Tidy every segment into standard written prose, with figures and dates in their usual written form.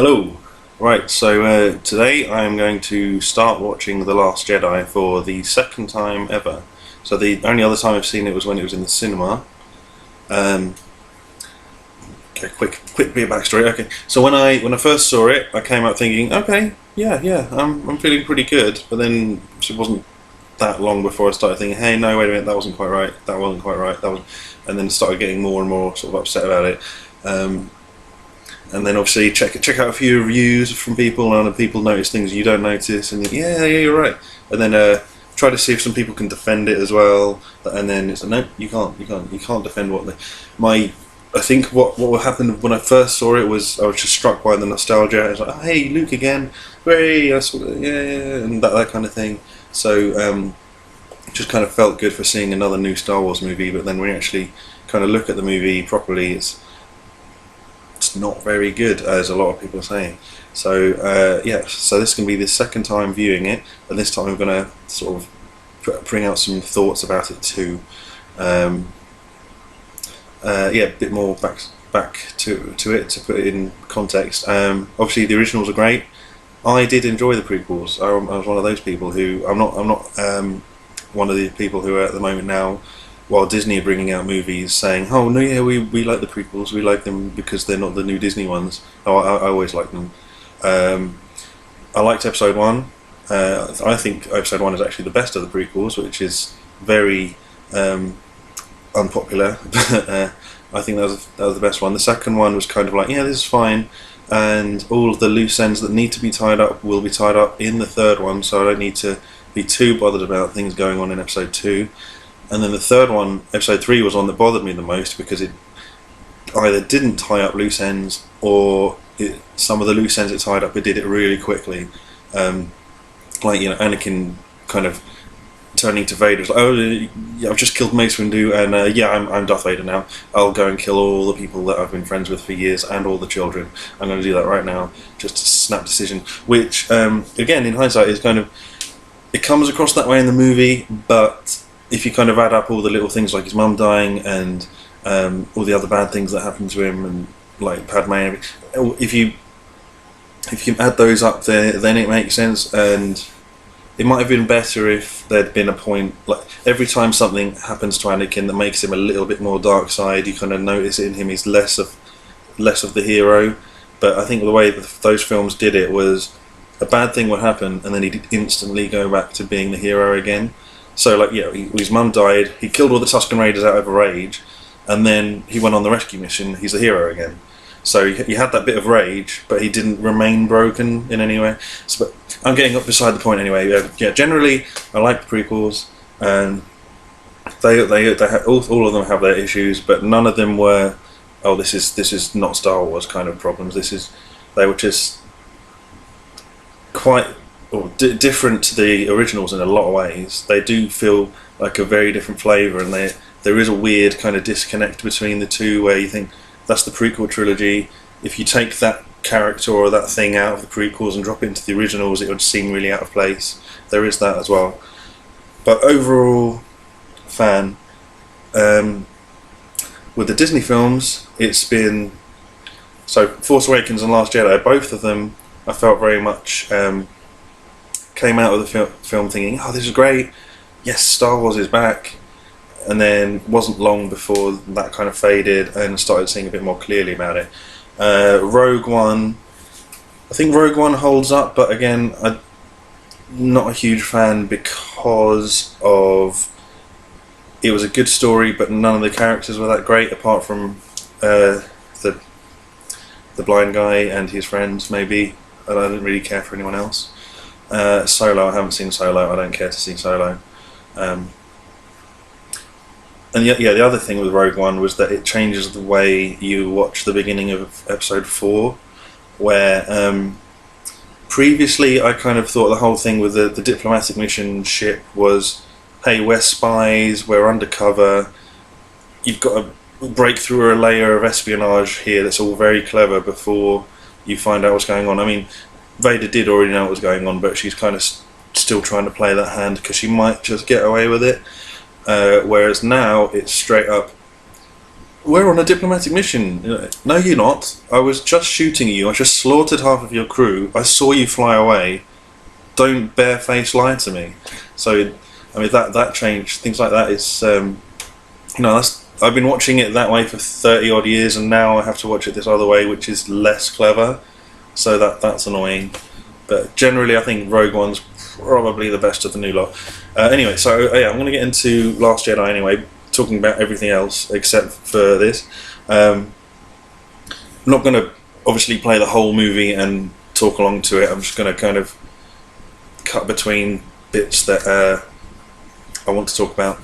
Hello. Right, so today I'm going to start watching The Last Jedi for the second time ever. So the only other time I've seen it was when it was in the cinema. Um, okay, quick bit of backstory. Okay, so when I first saw it, I came out thinking, okay, yeah, I'm feeling pretty good. But then it wasn't that long before I started thinking, hey, no, wait a minute, that wasn't quite right. That wasn't quite right. And then started getting more and more sort of upset about it. Um, and then obviously check out a few reviews from people, and people notice things you don't notice, and yeah, you're right. And then try to see if some people can defend it as well, and then it's like, no, you can't defend what my. I think what happened when I first saw it was I was just struck by the nostalgia. It's like, oh, hey, Luke again, hey, I saw yeah, and that kind of thing. So just kind of felt good for seeing another new Star Wars movie. But then when you actually kind of look at the movie properly, it's not very good, as a lot of people are saying. So so this can be the second time viewing it, and this time I'm going to sort of bring out some thoughts about it too. A bit more back to it to put it in context. Obviously, the originals are great. I did enjoy the prequels. I was one of those people who I'm not one of the people who are at the moment now, while Disney are bringing out movies saying, oh no, yeah, we like the prequels, we like them because they're not the new Disney ones. Oh, I always like them. I liked episode 1. I think episode 1 is actually the best of the prequels, which is very unpopular. But I think that was the best one. The second one was kind of like, yeah, this is fine, and all of the loose ends that need to be tied up will be tied up in the third one, so I don't need to be too bothered about things going on in episode 2. And then the third one, episode 3, was one that bothered me the most because it either didn't tie up loose ends, or some of the loose ends it tied up, it did it really quickly. Like, Anakin kind of turning to Vader, like, oh, yeah, I've just killed Mace Windu, and I'm Darth Vader now. I'll go and kill all the people that I've been friends with for years, and all the children. I'm going to do that right now. Just a snap decision. Which, again, in hindsight, is kind of, it comes across that way in the movie, but if you kind of add up all the little things like his mum dying and all the other bad things that happened to him, and like Padme, if you can add those up, then it makes sense. And it might have been better if there'd been a point, like every time something happens to Anakin that makes him a little bit more dark side, you kind of notice in him he's less of the hero. But I think the way that those films did it was, a bad thing would happen and then he'd instantly go back to being the hero again. So, like, yeah, his mum died, he killed all the Tusken Raiders out of rage, and then he went on the rescue mission, he's the hero again. So he had that bit of rage, but he didn't remain broken in any way. So, but I'm getting up beside the point anyway. Generally, I like the prequels, and they have, all of them have their issues, but none of them were, oh, this is not Star Wars kind of problems. They were just quite different to the originals in a lot of ways. They do feel like a very different flavour, and there is a weird kind of disconnect between the two, where you think that's the prequel trilogy. If you take that character or that thing out of the prequels and drop it into the originals, it would seem really out of place. There is that as well. But overall, fan. With the Disney films, it's been, so Force Awakens and Last Jedi, both of them I felt very much came out of the film thinking, oh, this is great, yes, Star Wars is back. And then wasn't long before that kind of faded and started seeing a bit more clearly about it. Rogue One, I think Rogue One holds up, but again, I'm not a huge fan because of, it was a good story, but none of the characters were that great, apart from the blind guy and his friends, maybe. And I didn't really care for anyone else. Solo, I haven't seen Solo. I don't care to see Solo. And the other thing with Rogue One was that it changes the way you watch the beginning of episode 4, where previously I kind of thought the whole thing with the diplomatic mission ship was, hey, we're spies, we're undercover, you've got to break through a layer of espionage here that's all very clever before you find out what's going on. I mean, Vader did already know what was going on, but she's kind of still trying to play that hand because she might just get away with it. Whereas now it's straight up, we're on a diplomatic mission. No, you're not. I was just shooting you. I just slaughtered half of your crew. I saw you fly away. Don't barefaced lie to me. So, I mean, that changed. Things like that is, I've been watching it that way for 30 odd years, and now I have to watch it this other way, which is less clever. So that's annoying. But generally, I think Rogue One's probably the best of the new lot. Anyway, so I'm going to get into Last Jedi anyway, talking about everything else except for this. I'm not going to obviously play the whole movie and talk along to it. I'm just going to kind of cut between bits that I want to talk about.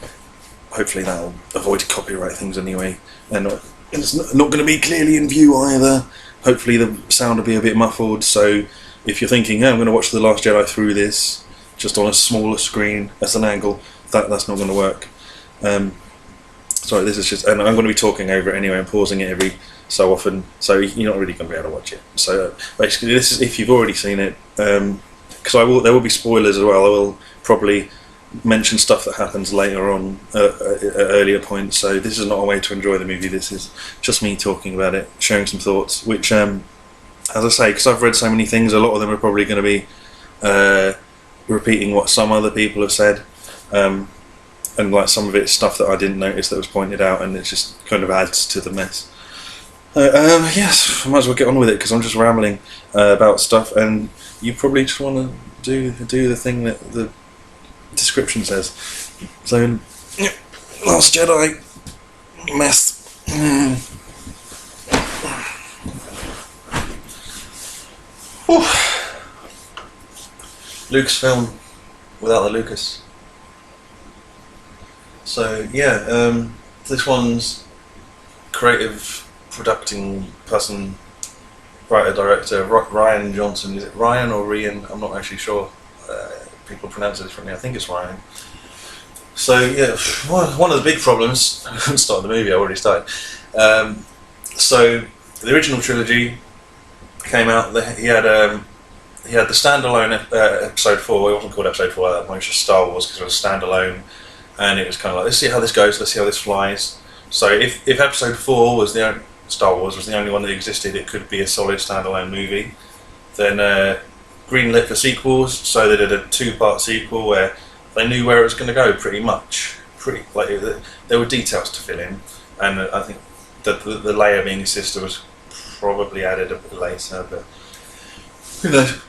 Hopefully that'll avoid copyright things anyway, and it's not going to be clearly in view either. Hopefully the sound will be a bit muffled, so if you're thinking, I'm going to watch The Last Jedi through this, just on a smaller screen at an angle, that's not going to work. Sorry, this is just, and I'm going to be talking over it anyway and pausing it every so often, so you're not really going to be able to watch it. So basically, this is if you've already seen it, because there will be spoilers as well. I will probably mention stuff that happens later on at earlier points. So this is not a way to enjoy the movie. This is just me talking about it, sharing some thoughts. Which, as I say, because I've read so many things, a lot of them are probably going to be repeating what some other people have said. And like some of it's stuff that I didn't notice that was pointed out, and it just kind of adds to the mess. Yes, I might as well get on with it because I'm just rambling about stuff, and you probably just want to do the thing that the description says. So, Last Jedi, mess. Lucasfilm without the Lucas. So yeah, this one's creative producing person, writer, director, Ryan Johnson. Is it Ryan or Rian? I'm not actually sure. People pronounce it differently. I think it's Ryan. So yeah, one of the big problems. I haven't started the movie. I already started. So the original trilogy came out. He had the standalone episode 4. It wasn't called episode 4 at that point. It was just Star Wars because it was standalone. And it was kind of like, let's see how this goes, let's see how this flies. So if episode 4 was Star Wars was the only one that existed, it could be a solid standalone movie. Then greenlit for sequels, so they did a 2-part sequel where they knew where it was going to go pretty much. There were details to fill in, and I think that the Leia being his sister was probably added a bit later, but who knows.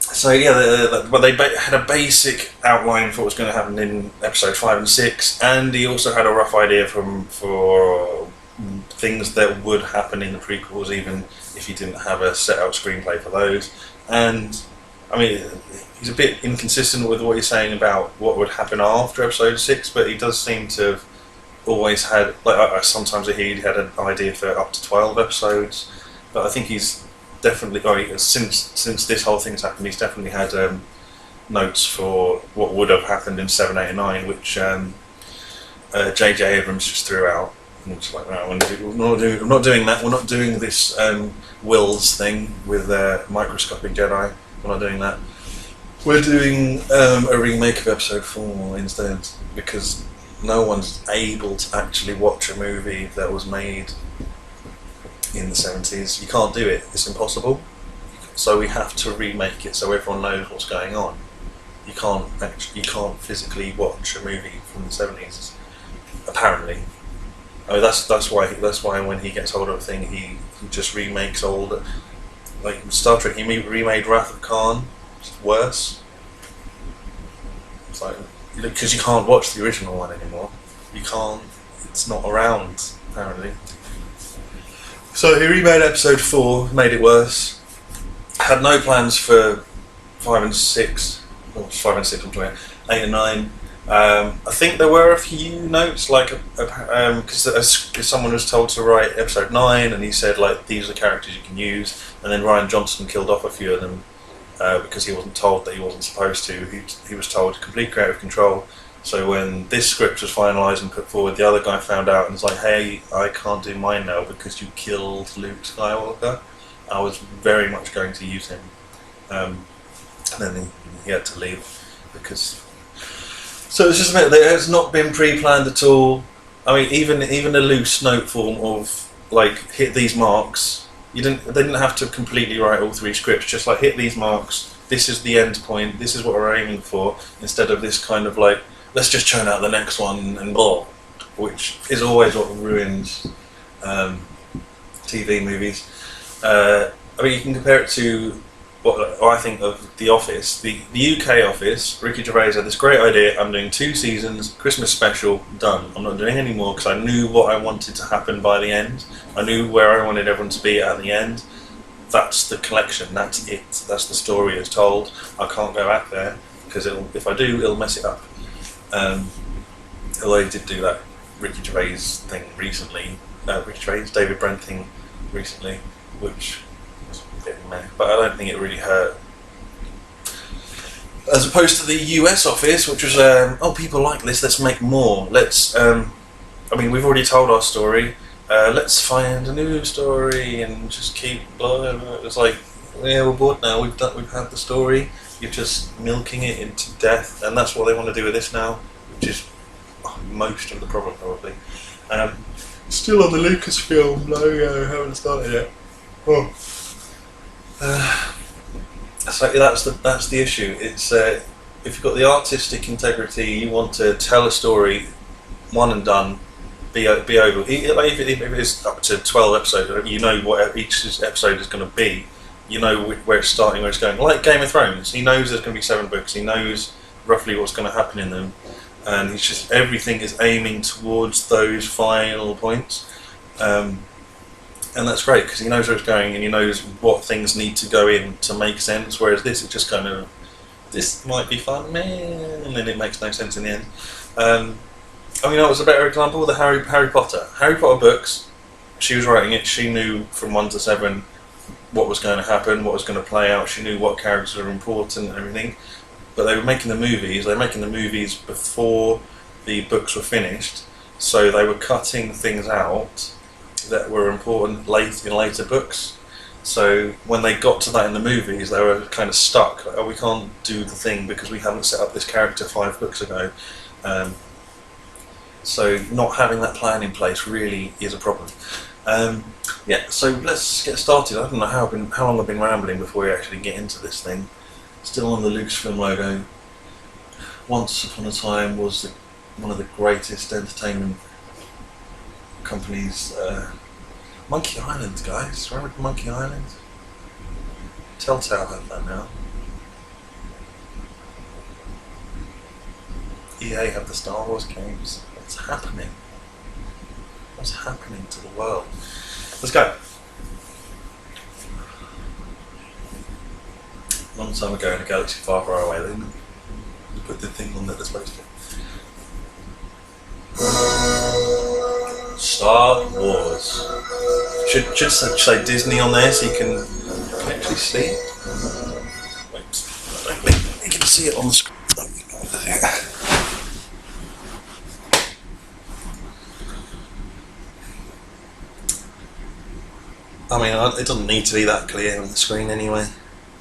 So yeah, but they had a basic outline for what was going to happen in episode 5 and 6, and he also had a rough idea for things that would happen in the prequels, even if he didn't have a set out screenplay for those. And I mean, he's a bit inconsistent with what he's saying about what would happen after episode 6, but he does seem to have always had, like, sometimes he had an idea for up to 12 episodes, but I think he's definitely, since this whole thing's happened, he's definitely had notes for what would have happened in 7, 8 and 9, which J.J. Abrams just threw out. And it's like, no, I'm not doing that. We're not doing this Wills thing with microscopic Jedi. We're not doing that. We're doing a remake of episode 4 instead, because no one's able to actually watch a movie that was made in the 70s. You can't do it. It's impossible. So we have to remake it so everyone knows what's going on. You can't physically watch a movie from the 70s. Apparently, I mean, that's why when he gets hold of a thing, he just remakes old, like Star Trek. He remade Wrath of Khan. It's worse. It's like, because you can't watch the original one anymore. You can't. It's not around apparently. So he remade episode 4, made it worse. Had no plans for 5 and 6. Well, 5 and 6, I'm talking 8 and 9. I think there were a few notes, like, because someone was told to write episode 9, and he said, like, these are the characters you can use, and then Ryan Johnson killed off a few of them because he wasn't told that he wasn't supposed to. He was told complete creative control. So when this script was finalised and put forward, the other guy found out and was like, hey, I can't do mine now because you killed Luke Skywalker. I was very much going to use him. And then he had to leave because... So it's just a bit, it has not been pre-planned at all. I mean, even a loose note form of like hit these marks. They didn't have to completely write all three scripts. Just like hit these marks. This is the end point. This is what we're aiming for. Instead of this kind of like let's just churn out the next one and blah, which is always what ruins TV movies. I mean, you can compare it to what I think of The Office. The UK Office, Ricky Gervais had this great idea. I'm doing 2 seasons, Christmas special, done. I'm not doing any more because I knew what I wanted to happen by the end. I knew where I wanted everyone to be at the end. That's the collection. That's it. That's the story as told. I can't go back there because if I do, it'll mess it up. Although he did do that Ricky Gervais thing recently. David Brent thing recently, which was a bit meh, but I don't think it really hurt. As opposed to the US Office, which was, people like this, let's make more. Let's, we've already told our story, let's find a new story and just keep blah, blah. It's like, yeah, we're bored now, we've had the story, you're just milking it into death, and that's what they want to do with this now, which is most of the problem probably. Still on the Lucasfilm logo, haven't started yet. Oh. So that's the issue. It's if you've got the artistic integrity, you want to tell a story, one and done, be over. If it is up to 12 episodes, you know what each episode is going to be. You know where it's starting, where it's going. Like Game of Thrones, he knows there's going to be 7 books. He knows roughly what's going to happen in them. And it's just everything is aiming towards those final points, and that's great because he knows where it's going and he knows what things need to go in to make sense. Whereas this, it just kind of, this might be fun, man, and then it makes no sense in the end. It was a better example. The Harry Potter books. She was writing it. She knew from 1 to 7 what was going to happen, what was going to play out. She knew what characters were important and everything. But they were making the movies. They were making the movies before the books were finished, so they were cutting things out that were important in later books. So when they got to that in the movies, they were kind of stuck. Like, we can't do the thing because we haven't set up this character 5 books ago. So not having that plan in place really is a problem. So let's get started. I don't know how long I've been rambling before we actually get into this thing. Still on the Lucasfilm logo. Once upon a time was one of the greatest entertainment companies. Monkey Island, guys. Remember Monkey Island? Telltale have that now. EA have the Star Wars games. What's happening? What's happening to the world? Let's go. Long time ago in a galaxy far, far away, they put the thing on that they're supposed to. Star Wars. Should say Disney on there so you can actually see it. Wait, I don't think you can see it on the screen. It doesn't need to be that clear on the screen anyway,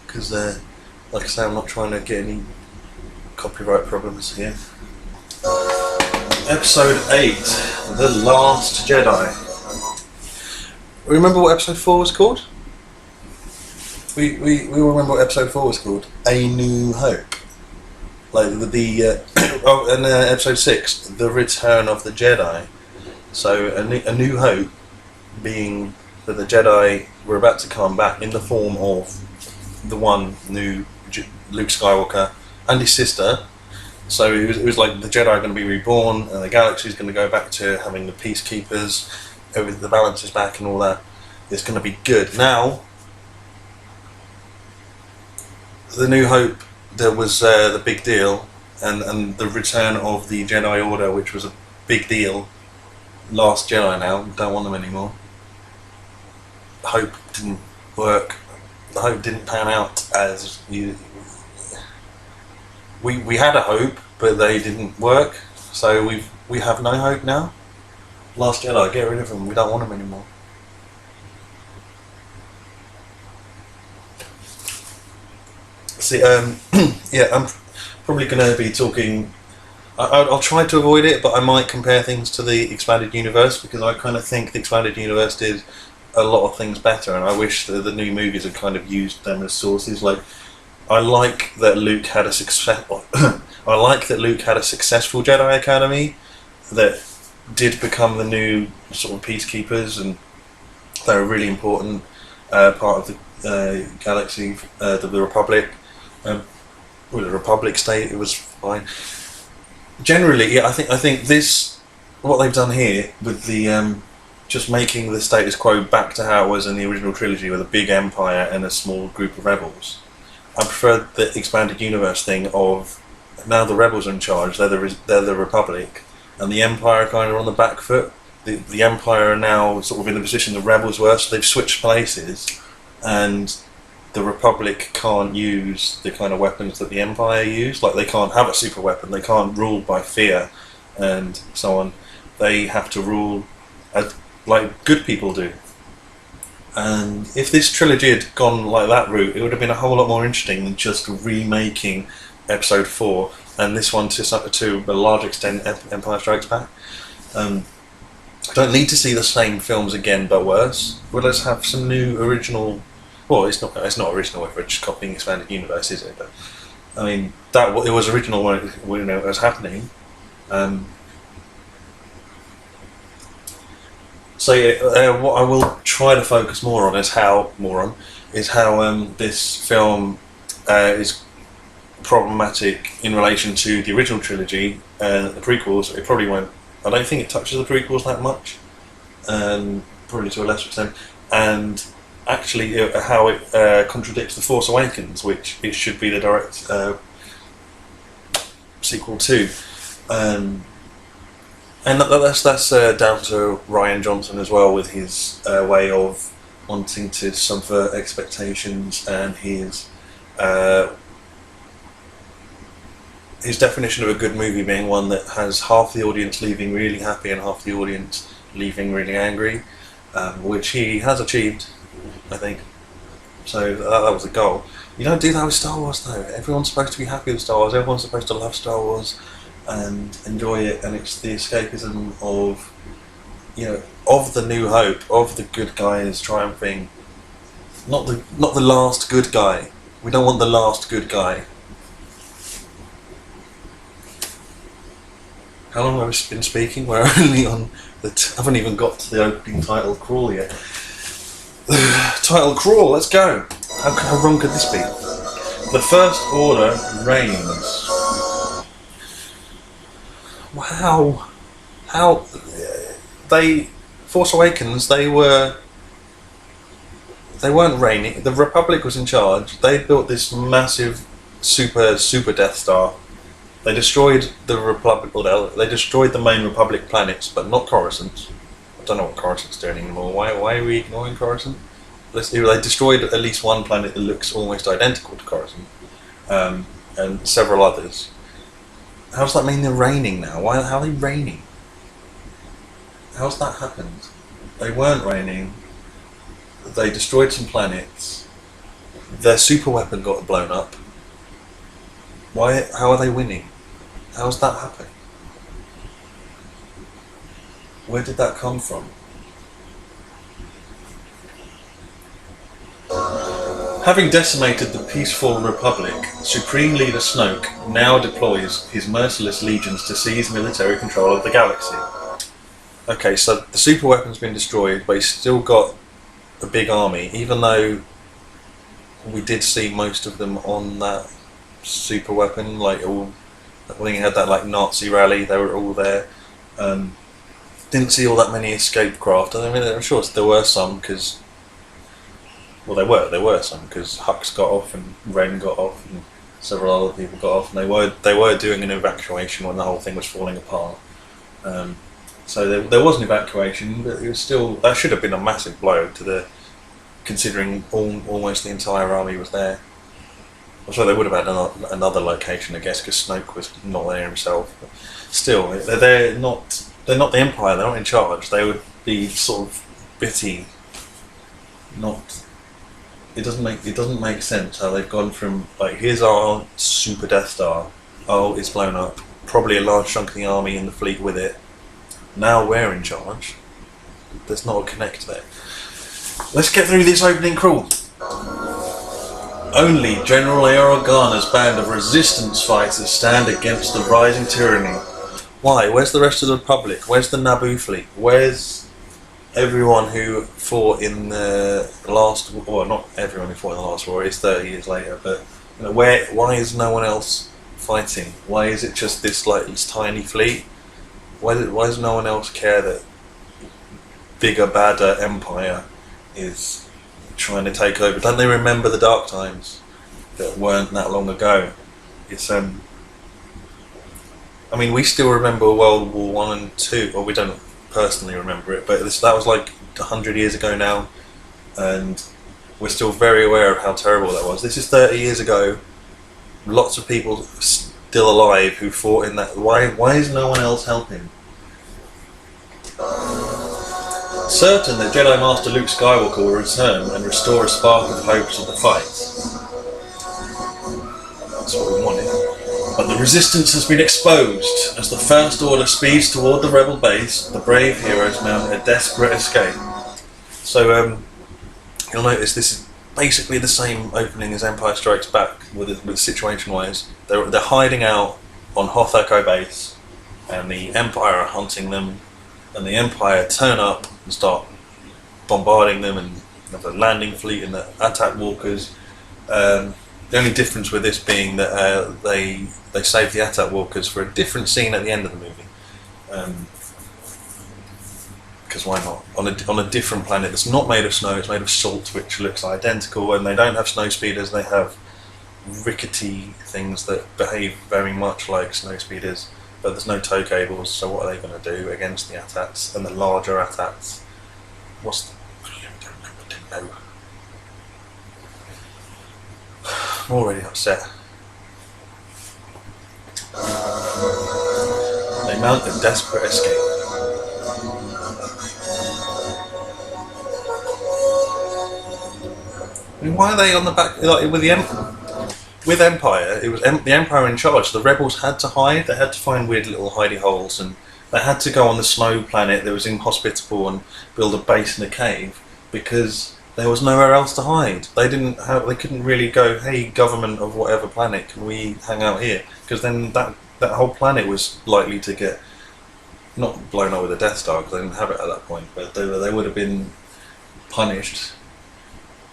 because like I say, I'm not trying to get any copyright problems here. Episode 8, The Last Jedi. Remember what episode 4 was called? We all remember what episode 4 was called. A New Hope. Like and episode 6, The Return of the Jedi. So a New Hope being that the Jedi were about to come back in the form of the one new Luke Skywalker and his sister. So it was like the Jedi are going to be reborn and the galaxy is going to go back to having the peacekeepers, the balance is back and all that. It's going to be good. Now, the New Hope, there was the big deal, and the return of the Jedi Order, which was a big deal. Last Jedi now, don't want them anymore. Hope didn't work. The hope didn't pan out as you. We had a hope, but they didn't work. So we have no hope now. Last Jedi, get rid of them. We don't want them anymore. See, I'm probably going to be talking I'll try to avoid it, but I might compare things to the expanded universe because I kind of think the expanded universe did a lot of things better, and I wish that the new movies had kind of used them as sources. Like, I like that Luke had a success. I like that Luke had a successful Jedi Academy that did become the new sort of peacekeepers, and they're a really important part of the galaxy, the Republic. With the Republic state, it was fine. Generally, yeah, I think this, what they've done here with the just making the status quo back to how it was in the original trilogy, with a big empire and a small group of rebels. I prefer the expanded universe thing of now the rebels are in charge. They're the Republic, and the Empire are kind of on the back foot. The Empire are now sort of in the position the rebels were, so they've switched places, and the Republic can't use the kind of weapons that the Empire used. Like, they can't have a super weapon, they can't rule by fear and so on. They have to rule as like good people do. And if this trilogy had gone like that route, it would have been a whole lot more interesting than just remaking Episode 4, and this one to a large extent Empire Strikes Back. I don't need to see the same films again, but worse. Well, let's have some new original. Well, it's not original if we're just copying expanded universe, is it? But I mean, that it was original when it was happening. So yeah, what I will try to focus more on is how this film is problematic in relation to the original trilogy and the prequels. It probably won't. I don't think it touches the prequels that much, probably to a lesser extent, and actually how it contradicts The Force Awakens, which it should be the direct sequel to. And that's down to Rian Johnson as well, with his way of wanting to subvert expectations, and his definition of a good movie being one that has half the audience leaving really happy and half the audience leaving really angry, which he has achieved, I think. So that was the goal. You don't do that with Star Wars though. Everyone's supposed to be happy with Star Wars. Everyone's supposed to love Star Wars and enjoy it, and it's the escapism of, of the New Hope, of the good guys triumphing. Not the last good guy. We don't want the last good guy. How long have I been speaking? We're only on haven't even got to the opening title crawl yet. Title crawl, let's go. How wrong could this be? The First Order reigns. Wow. How Force Awakens, they weren't reigning. The Republic was in charge. They built this massive super Death Star. They destroyed the Republic. They destroyed the main Republic planets, but not Coruscant. I don't know what Coruscant's doing anymore. Why are we ignoring Coruscant? They destroyed at least one planet that looks almost identical to Coruscant, and several others. How does that mean they're reigning now? How are they reigning? How's that happened? They weren't reigning. They destroyed some planets. Their super weapon got blown up. Why? How are they winning? How's that happening? Where did that come from? Having decimated the peaceful Republic, Supreme Leader Snoke now deploys his merciless legions to seize military control of the galaxy. Okay, so the super weapon's been destroyed, but he's still got a big army, even though we did see most of them on that super weapon. Like, all, I think he had that like Nazi rally, they were all there. Didn't see all that many escape craft. I mean, I'm sure there were some, because there were some, because Hux got off and Ren got off and several other people got off, and they were doing an evacuation when the whole thing was falling apart. So there was an evacuation, but it was still, that should have been a massive blow to considering almost the entire army was there. I'm sure they would have had another location, I guess, because Snoke was not there himself. But still, they're not the Empire. They're not in charge. They would be sort of bitty. It doesn't make sense how they've gone from, like, here's our super Death Star. Oh, it's blown up. probably a large chunk of the army and the fleet with it. Now we're in charge. There's not a connect there. Let's get through this opening crawl. Only General Organa's band of resistance fighters stand against the rising tyranny. Why? Where's the rest of the Republic? Where's the Naboo fleet? Where's everyone who fought in the last war? Well, not everyone who fought in the last war. It's 30 years later, but why is no one else fighting? Why is it just this tiny fleet? Why does no one else care that bigger, badder Empire is trying to take over? Don't they remember the dark times that weren't that long ago? It's I mean, we still remember World War One and Two. Well, we don't personally remember it, but that was like 100 years ago now, and we're still very aware of how terrible that was. This is 30 years ago. Lots of people still alive who fought in that. Why is no one else helping? Certain that Jedi Master Luke Skywalker will return and restore a spark of hope to the fight. That's what we wanted. But the resistance has been exposed. As the First Order speeds toward the rebel base, the brave heroes mount a desperate escape. So you'll notice this is basically the same opening as Empire Strikes Back with situation-wise. They're hiding out on Hoth Echo base, and the Empire are hunting them, and the Empire turn up and start bombarding them, and have a landing fleet and the attack walkers. The only difference with this being that they save the attack walkers for a different scene at the end of the movie. Because why not? On a different planet that's not made of snow, it's made of salt, which looks identical, and they don't have snow speeders, they have rickety things that behave very much like snow speeders, but there's no tow cables, so what are they going to do against the AT-ATs and the larger AT-ATs? I don't know. I'm already upset. They mount a desperate escape. I mean, why are they on the back? Like with Empire, it was the Empire in charge. The rebels had to hide. They had to find weird little hidey holes, and they had to go on the snow planet that was inhospitable and build a base in a cave because there was nowhere else to hide. They couldn't really go, hey, government of whatever planet, can we hang out here? Because then that whole planet was likely to get not blown up with a Death Star, because they didn't have it at that point, but they would have been punished.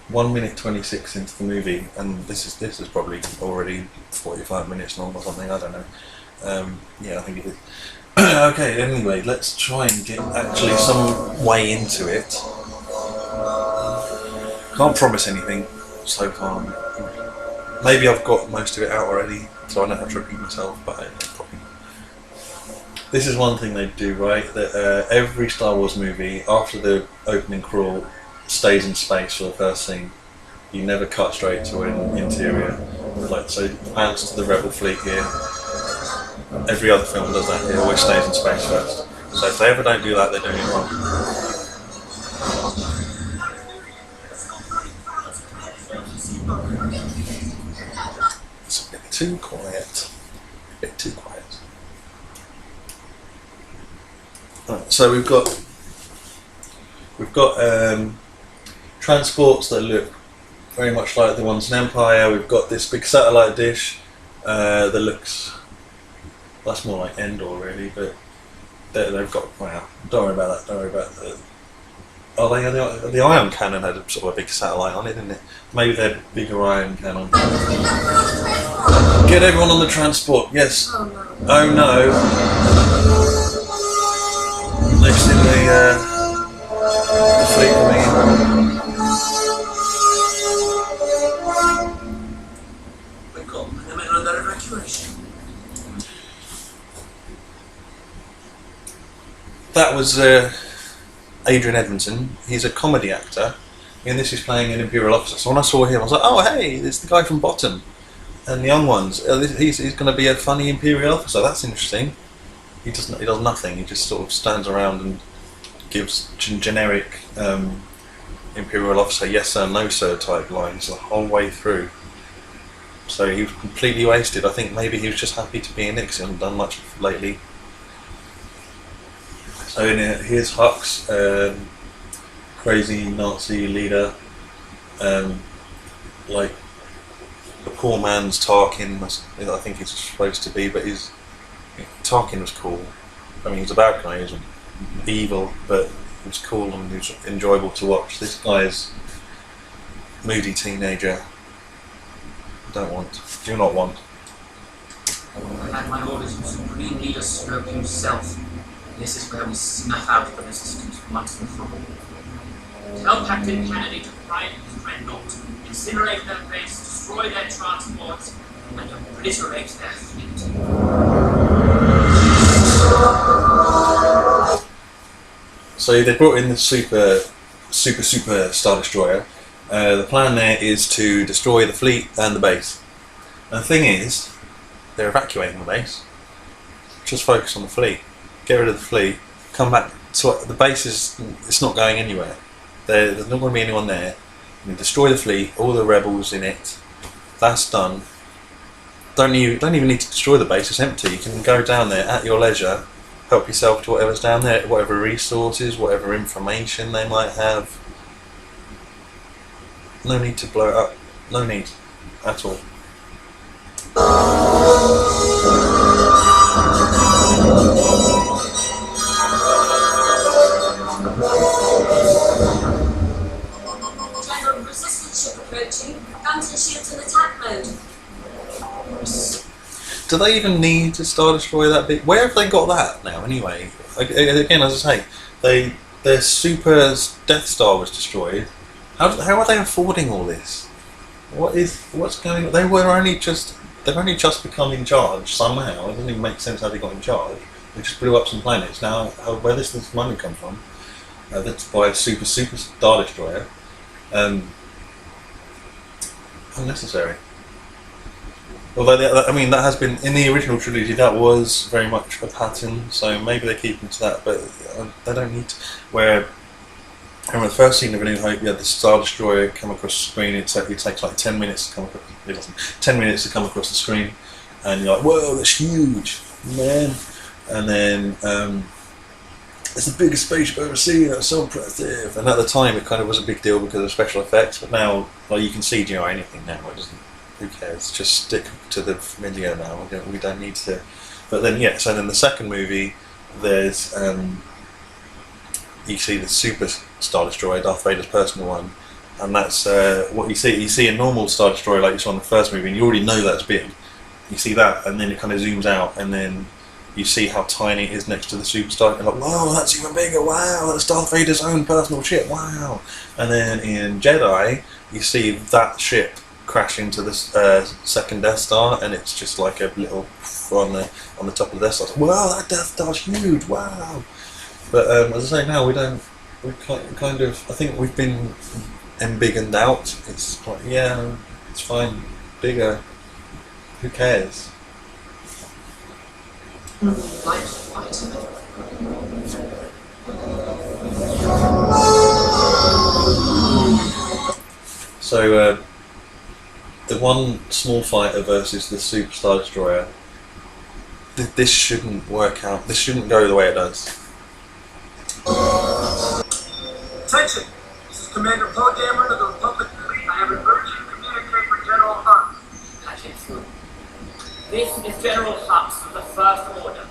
1 minute 26 into the movie, and this is probably already 45 minutes long or something. I don't know. Yeah, I think it is. Okay. Anyway, let's try and get actually some way into it. Can't promise anything so far. Maybe I've got most of it out already, so I don't have to repeat myself. But probably. This is one thing they do right. That every Star Wars movie, after the opening crawl, stays in space for the first scene. You never cut straight to an interior. So adds to the rebel fleet here. Every other film does that. It always stays in space first. So if they ever don't do that, they're doing it wrong. It's a bit too quiet. A bit too quiet. Right, so we've got transports that look very much like the ones in Empire. We've got this big satellite dish that looks, that's more like Endor really, but they've got, wow, don't worry about that, don't worry about that. The ion cannon had a sort of a big satellite on it, didn't it? Maybe they're bigger ion cannon. Get everyone on the transport, yes. Oh no. Next thing the fleet coming in. That was Adrian Edmondson. He's a comedy actor, and this is playing an Imperial officer. So when I saw him, I was like, "Oh, hey, it's the guy from Bottom and the Young Ones. He's going to be a funny Imperial officer. That's interesting." He does nothing. He just sort of stands around and gives generic Imperial officer yes sir, no sir type lines the whole way through. So he was completely wasted. I think maybe he was just happy to be in it because he hasn't done much lately. So here's Hux, crazy Nazi leader, like the poor man's Tarkin. I think he's supposed to be, but Tarkin was cool. I mean, he was a bad guy. He was evil, but it was cool and it was enjoyable to watch. This guy's moody teenager. Do not want. I had my orders from Supreme Leader Snoke himself. This is where we snuff out the resistance once and for all. Tell Captain Kennedy to fry his dreadnought, incinerate their base, destroy their transports, and obliterate their fleet. So they brought in the super Star Destroyer. The plan there is to destroy the fleet and the base. And the thing is, they're evacuating the base. Just focus on the fleet. Get rid of the fleet. Come back. So the base it's not going anywhere. There's not going to be anyone there. You destroy the fleet. All the rebels in it. That's done. Don't even need to destroy the base. It's empty. You can go down there at your leisure. Help yourself to whatever's down there, whatever resources, whatever information they might have. No need to blow it up. No need at all. General, resistance ship approaching. Guns and shields in attack mode. Do they even need to Star Destroyer that big? Where have they got that now, anyway? Again, as I say, their super Death Star was destroyed. How are they affording all this? What's going on? They've only just become in charge somehow. It doesn't even make sense how they got in charge. They just blew up some planets. Now, where does this money come from? That's by a super Star Destroyer. Unnecessary. Although, that has been, in the original trilogy, that was very much a pattern, so maybe they're keeping to that, but they don't need to. Where, remember the first scene of A New Hope, you had the Star Destroyer come across the screen, it takes like 10 minutes to come across, 10 minutes to come across the screen, and you're like, whoa, that's huge, man. And then, it's the biggest spaceship I've ever seen, that's so impressive. And at the time, it kind of was a big deal because of special effects, but now, like, you can CGI anything now, it doesn't. Who cares? Just stick to the familiar now. We don't need to. But then, yeah. So then the second movie, there's you see the Super Star Destroyer, Darth Vader's personal one, and that's what you see. You see a normal Star Destroyer like you saw in the first movie, and you already know that's big. You see that, and then it kind of zooms out, and then you see how tiny it is next to the Super Star. You're like, wow, that's even bigger. Wow, that's Darth Vader's own personal ship. Wow. And then in Jedi, you see that ship crash into the second Death Star, and it's just like a little on the top of the Death Star. Wow, that Death Star's huge! Wow. But as I say, now we kind of. I think we've been embiggened out. It's like, yeah, it's fine, bigger. Who cares? So. The one small fighter versus the Super Star Destroyer. This shouldn't work out. This shouldn't go the way it does. Attention! This is Commander Poe Dameron of the Republic Fleet. I have an urgent communique with General Hux. Patch it through. This is General Hux of the First Order.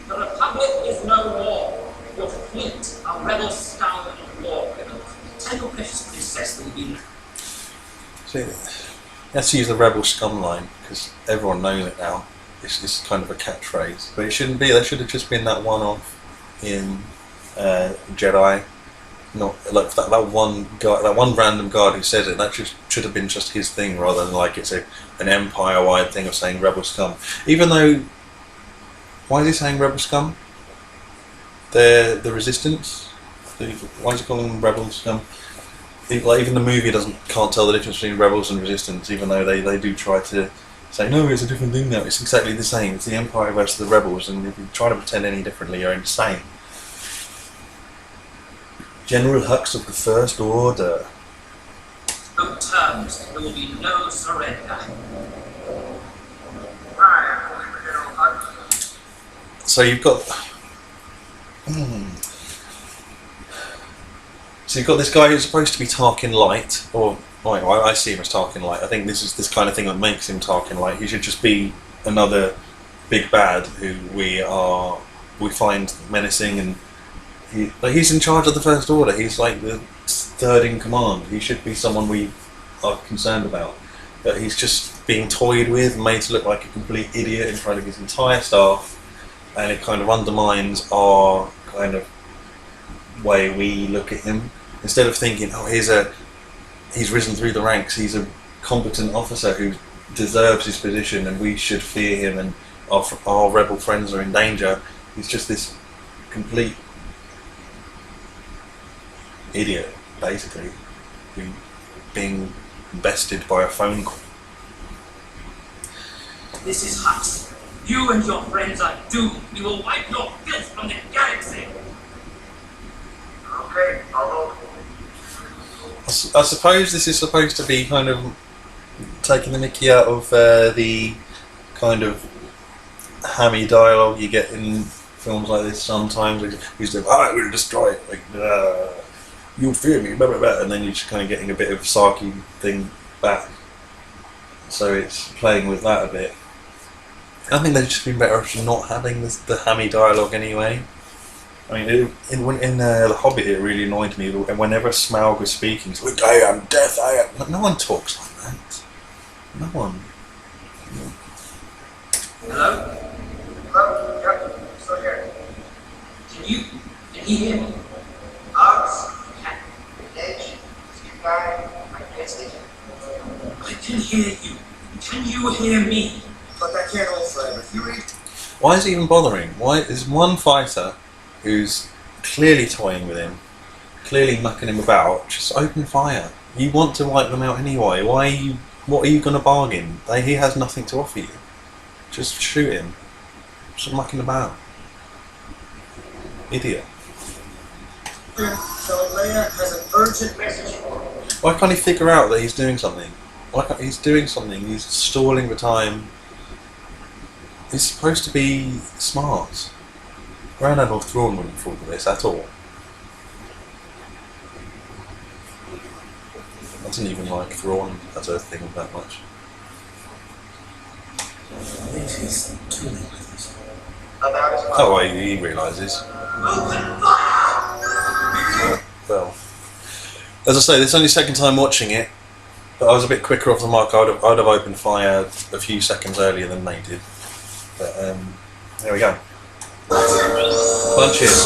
The Republic is no more. Your fleet are rebel scum and war criminals. Tell your precious princess that we See, let's use the rebel scum line because everyone knows it now. It's kind of a catchphrase, but it shouldn't be. There should have just been that one-off in Jedi. Not like that one guy, that one random guard who says it. That just should have been just his thing, rather than like it's an empire-wide thing of saying rebel scum. Even though, why is he saying rebel scum? They're the resistance. Why is he calling them rebel scum? Like even the movie can't tell the difference between rebels and resistance, even though they do try to say no, it's a different thing now. It's exactly the same. It's the Empire versus the rebels, and if you try to pretend any differently, you're insane. General Hux of the First Order. No terms. There will be no surrender. So you've got. So you've got this guy who's supposed to be Tarkin Light, or I see him as Tarkin Light. I think this is this kind of thing that makes him Tarkin Light. He should just be another big bad who we find menacing, and he's in charge of the First Order. He's like the third in command. He should be someone we are concerned about. But he's just being toyed with, made to look like a complete idiot in front of his entire staff, and it kind of undermines our kind of way we look at him. Instead of thinking, oh, he's risen through the ranks, he's a competent officer who deserves his position and we should fear him, and our rebel friends are in danger. He's just this complete idiot, basically, who being bested by a phone call. This is Hux. You and your friends are doomed. We will wipe your filth from the galaxy. Okay, I'll I suppose this is supposed to be kind of taking the mickey out of the kind of hammy dialogue you get in films like this sometimes. He's like, alright, we're going to destroy it. Like, you'll fear me, blah, blah, blah. And then you're just kind of getting a bit of sarky thing back. So it's playing with that a bit. I think they've just been better off not having the hammy dialogue anyway. I mean, in The Hobbit, it really annoyed me. And whenever Smaug was speaking, he's like, I am death, I am. Like, no one talks like that. No one. Hello? Hello? Yep, still here. Can he hear me? Edge, Steve Guy, I can't sleep. I can hear you. Can you hear me? But that can't hold forever. If you read. Why is he even bothering? Why is one fighter who's clearly toying with him, clearly mucking him about, just open fire? You want to wipe them out anyway. What are you going to bargain? He has nothing to offer you. Just shoot him. Stop mucking about. Idiot. So Leia has an urgent message for me. Why can't he figure out that he's doing something? He's doing something, he's stalling the time. He's supposed to be smart. Grand Admiral Thrawn wouldn't fall for this at all. I didn't even like Thrawn as a thing that much. He's doing this. About his Oh, he realises. Open fire! Well, as I say, this is only the second time watching it, but I was a bit quicker off the mark. I'd have opened fire a few seconds earlier than they did. But there we go. Punches.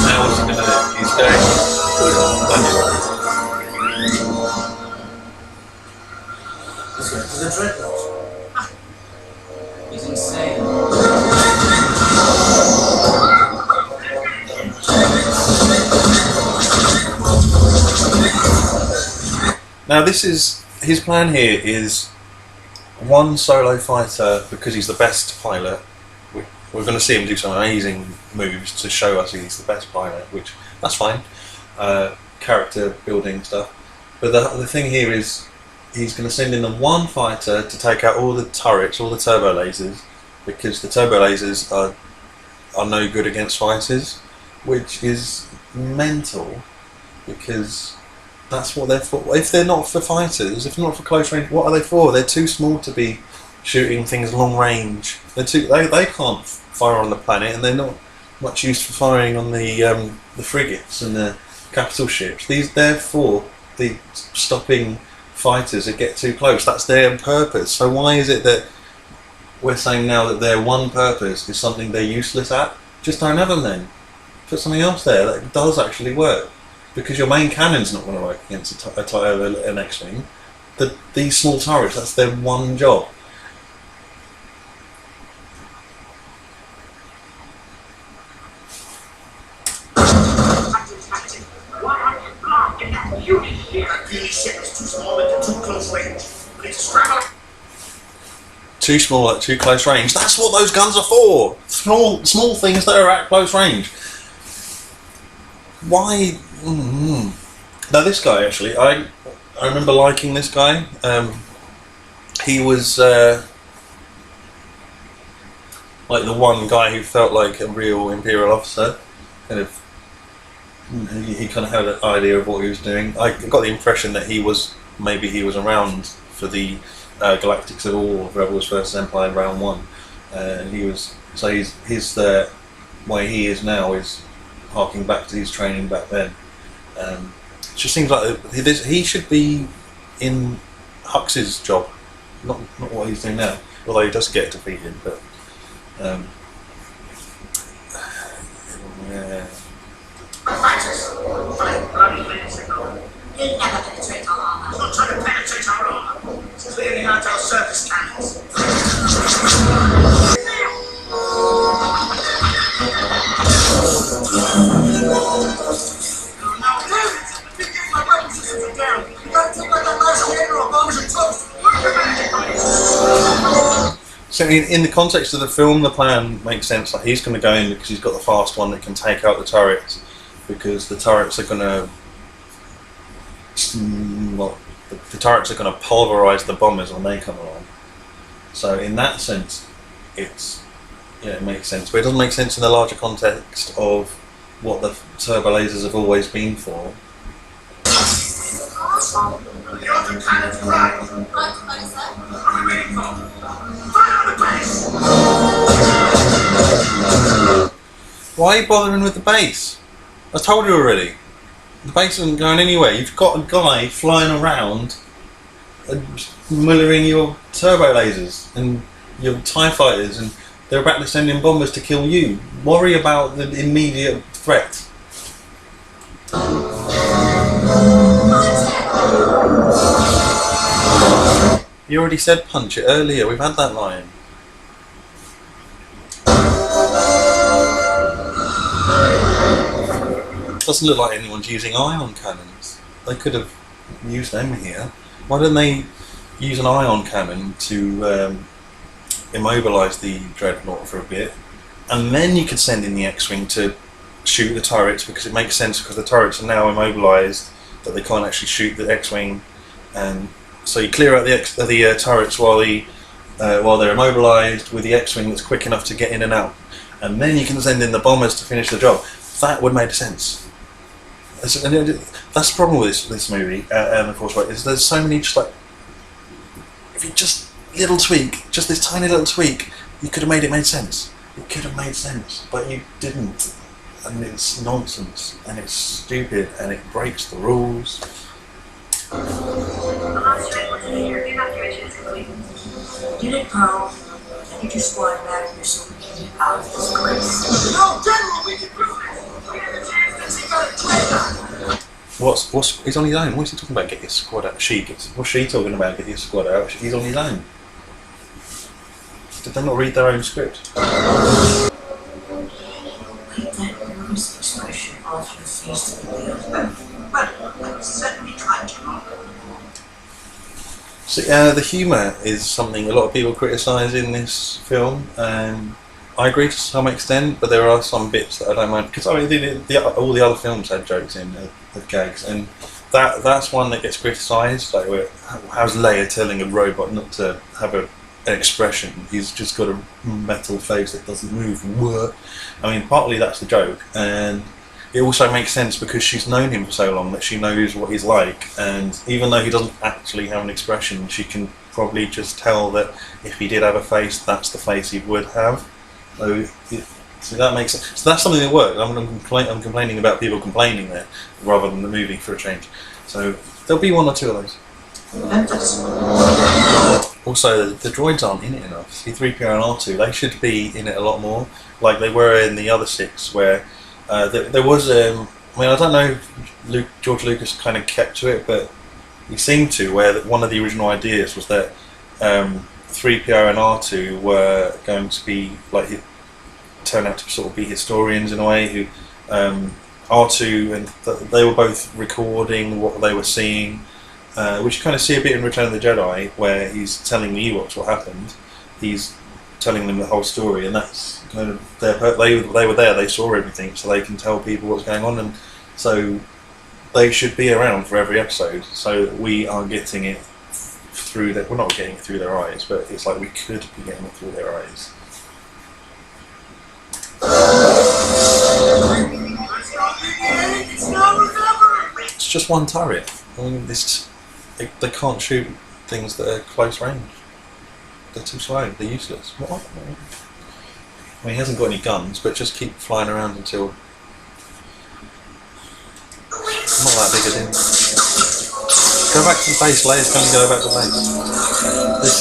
Now what's he going to do? He's going punches. He's going to the dreadnought. He's insane. Now this is his plan here is one solo fighter because he's the best pilot. We're going to see him do some amazing moves to show us he's the best pilot, which that's fine. Character building stuff. But the thing here is he's going to send in the one fighter to take out all the turrets, all the turbo lasers, because the turbo lasers are no good against fighters, which is mental because that's what they're for. If they're not for fighters, if not for close range, what are they for? They're too small to be shooting things long range. They can't fire on the planet, and they're not much use for firing on the frigates and the capital ships. They're for the stopping fighters that get too close. That's their purpose. So why is it that we're saying now that their one purpose is something they're useless at? Just don't have them then. Put something else there that does actually work. Because your main cannon's not going to work against an X-Wing. These small turrets, that's their one job. Captain, why are you blocking that unit here? That puny ship is too small and too close range. We need to scramble. Too small at too close range. That's what those guns are for. Small things that are at close range. Why? Now this guy actually, I remember liking this guy. He was like the one guy who felt like a real Imperial officer, kind of. He kind of had an idea of what he was doing. I got the impression that he was around for the Galactic Civil War, Rebels versus Empire round one, and he was his way he is now is harking back to his training back then. It just seems like he should be in Hux's job, not what he's doing now. Although he does get defeated, but yeah. Fighters, 5 bloody minutes ago. You'll never penetrate our armor. It's not trying to penetrate our armor. It's clearing out our surface cannons. Now it is! Keep getting my weapon systems are down. You gotta take out that last cannon or bombs are toast. Work your magic, buddies. So in the context of the film, the plan makes sense. Like he's going to go in because he's got the fast one that can take out the turrets, because the turrets are going to the turrets are going to pulverize the bombers when they come along. So in that sense, it makes sense. But it doesn't make sense in the larger context of what the turbo lasers have always been for. The other cannons crack. Right, buddy, sir. What are we waiting for? Fire on the base! Why are you bothering with the base? I told you already. The base isn't going anywhere. You've got a guy flying around and murdering your turbo lasers and your TIE fighters, and they're about to send in bombers to kill you. Worry about the immediate threat. You already said punch it earlier. We've had that line. Doesn't look like anyone's using ion cannons. They could have used them here. Why don't they use an ion cannon to immobilise the dreadnought for a bit, and then you could send in the X-wing to shoot the turrets, because it makes sense because the turrets are now immobilised that they can't actually shoot the X-wing, and so you clear out the turrets while they're immobilised with the X-wing that's quick enough to get in and out, and then you can send in the bombers to finish the job. That would make sense. That's the problem with this movie and the Force Awakens. Is there's so many just like, if you just little tweak, just this tiny little tweak, you could have made it make sense. It could have made sense, but you didn't, and it's nonsense, and it's stupid, and it breaks the rules. Evacuation is complete. Unit Pearl, can you just fly back here so we can get out of this place? No, General, we can do this! We have a chance to take out a dreadnought! He's on his own. What's he talking about? Get your squad out. What's she talking about? Get your squad out. He's on his own. Did they not read their own script? Wait, that nervous expression off your face to be well, I'm certainly trying to. So, the humour is something a lot of people criticise in this film, and I agree to some extent, but there are some bits that I don't mind, because I mean, all the other films had jokes in, with gags, and that's one that gets criticised. Like, how's Leia telling a robot not to have an expression? He's just got a metal face that doesn't move. What? I mean, partly that's the joke, and it also makes sense because she's known him for so long that she knows what he's like, and even though he doesn't actually have an expression, she can probably just tell that if he did have a face, that's the face he would have. So that makes sense. So that's something that works. I'm complaining about people complaining there rather than the movie for a change. So there'll be one or two of those. Also, the droids aren't in it enough. C-3PO and R2, they should be in it a lot more, like they were in the other 6, where there was. I mean, I don't know if George Lucas kind of kept to it, but he seemed to. Where one of the original ideas was that 3PO and R2 were going to be turn out to sort of be historians in a way. Who R2 and they were both recording what they were seeing, which you kind of see a bit in Return of the Jedi, where he's telling the Ewoks what happened. He's telling them the whole story, and that's kind of they were there. They saw everything, so they can tell people what's going on, and so they should be around for every episode. So we are getting it through we're not getting it through their eyes, but it's like we could be getting it through their eyes. just one turret. I mean, they can't shoot things that are close range. They're too slow. They're useless. What? I mean, he hasn't got any guns, but just keep flying around until. Not that big a deal. Go back to the base. Leia's going to go back to the base.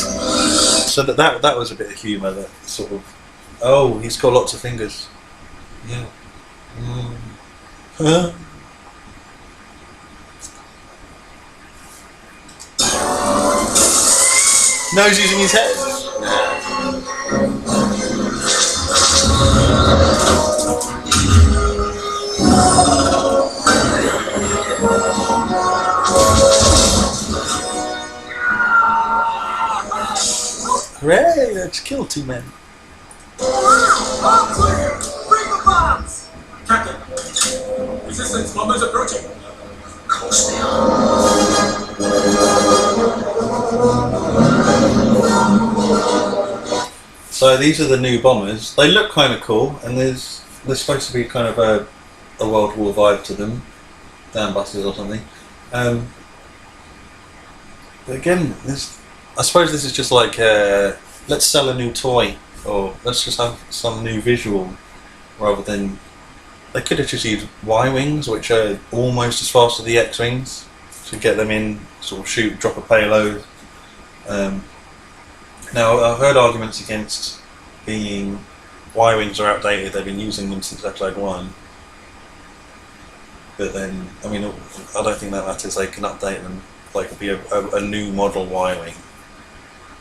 So that was a bit of humour. That sort of. Oh, he's got lots of fingers. Yeah. Huh? No, he's using his head. Hooray! Let's kill 2 men. All clear! Bring the bombs! Captain, resistance bombers approaching. Of course they are. So these are the new bombers. They look kind of cool, and there's supposed to be kind of a World War vibe to them, Dan buses or something. But again, I suppose this is just like let's sell a new toy, or let's just have some new visual, rather than they could have just used Y-wings, which are almost as fast as the X-wings, to get them in, sort of shoot, drop a payload. Now, I've heard arguments against being Y-wings are outdated. They've been using them since episode 1. But then, I mean, I don't think that matters. They can update them. Like, it'll be a new model Y-wing.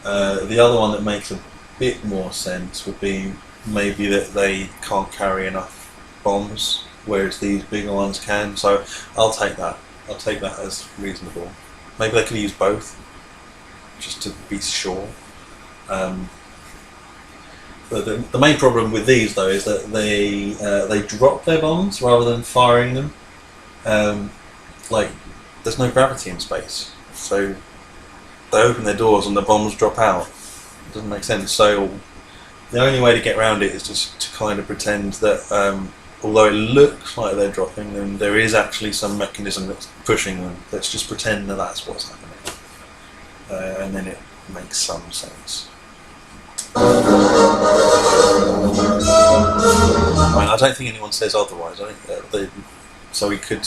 The other one that makes a bit more sense would be maybe that they can't carry enough bombs, whereas these bigger ones can. So I'll take that. I'll take that as reasonable. Maybe they could use both, just to be sure. But the main problem with these, though, is that they drop their bombs rather than firing them. Like, there's no gravity in space, so they open their doors and the bombs drop out. It doesn't make sense. So the only way to get around it is just to kind of pretend that, although it looks like they're dropping them, there is actually some mechanism that's pushing them. Let's just pretend that that's what's happening, and then it makes some sense. I mean, I don't think anyone says otherwise. I think so we could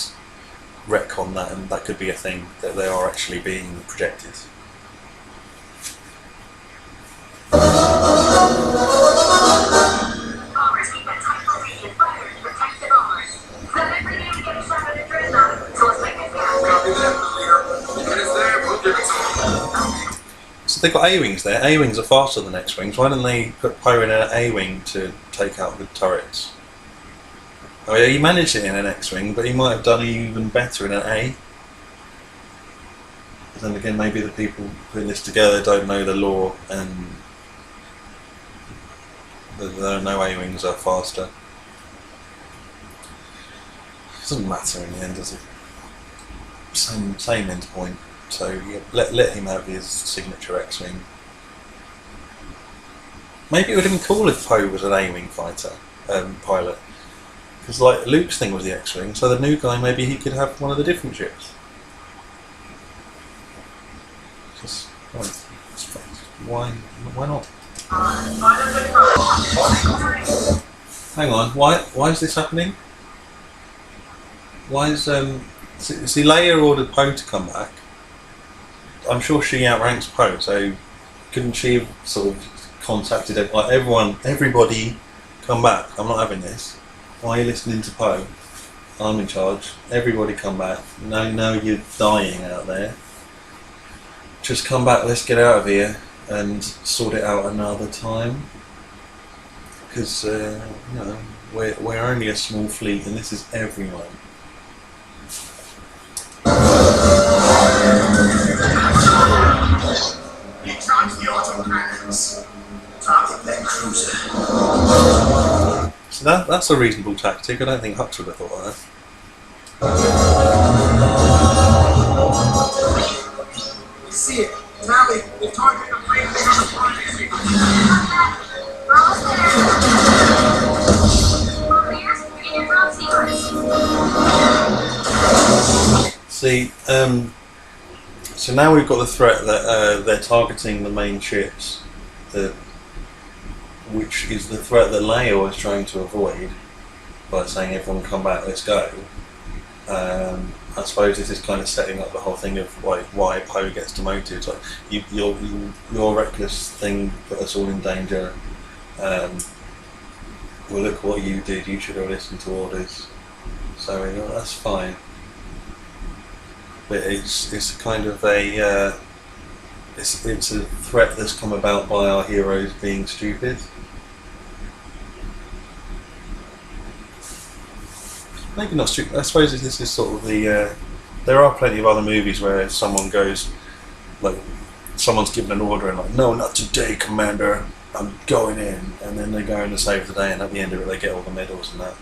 retcon that, and that could be a thing, that they are actually being projected. Bombers keep a tight formation. Fire to protect the bombers. Not every day we get a shot at a dreadnought, so let's make this count. Copy that, leader. When it's there, we'll give it to them. So they've got A-wings there. A-wings are faster than X-wings. Why don't they put Poe in an A-wing to take out the turrets? Oh yeah, he managed it in an X-wing, but he might have done even better in an A. But then again, maybe the people putting this together don't know the lore, and they don't know A-wings are faster. It doesn't matter in the end, does it? Same end point. So yeah, let him have his signature X-wing. Maybe it would have been cool if Poe was an A-wing fighter, pilot. Because like Luke's thing was the X-wing, so the new guy, maybe he could have one of the different ships. Just why not? Hang on, why is this happening? Why is see Leia ordered Poe to come back. I'm sure she outranks Poe, so couldn't she have sort of contacted like everybody come back, I'm not having this. Why are you listening to Poe? I'm in charge. Everybody come back. No, you're dying out there. Just come back, let's get out of here and sort it out another time. Because, we're only a small fleet and this is everyone. He charged the autocannons. Target their cruiser. So that's a reasonable tactic. I don't think Hux would have thought of that. You see it. Tally, the target of plane on the primary sequence. We're almost there. Over here, begin your drop sequence. So See, so now we've got the threat that they're targeting the main ships, which is the threat that Leia was trying to avoid by saying everyone come back, let's go. I suppose this is kind of setting up the whole thing of why Poe gets demoted. It's like your reckless thing put us all in danger. Well, look what you did. You should have listened to orders. So that's fine. But it's kind of a it's a threat that's come about by our heroes being stupid. Maybe not stupid. I suppose this is sort of the. There are plenty of other movies where someone goes, like, someone's given an order and like, no, not today, Commander. I'm going in, and then they go in to save the day, and at the end of it, they get all the medals and that.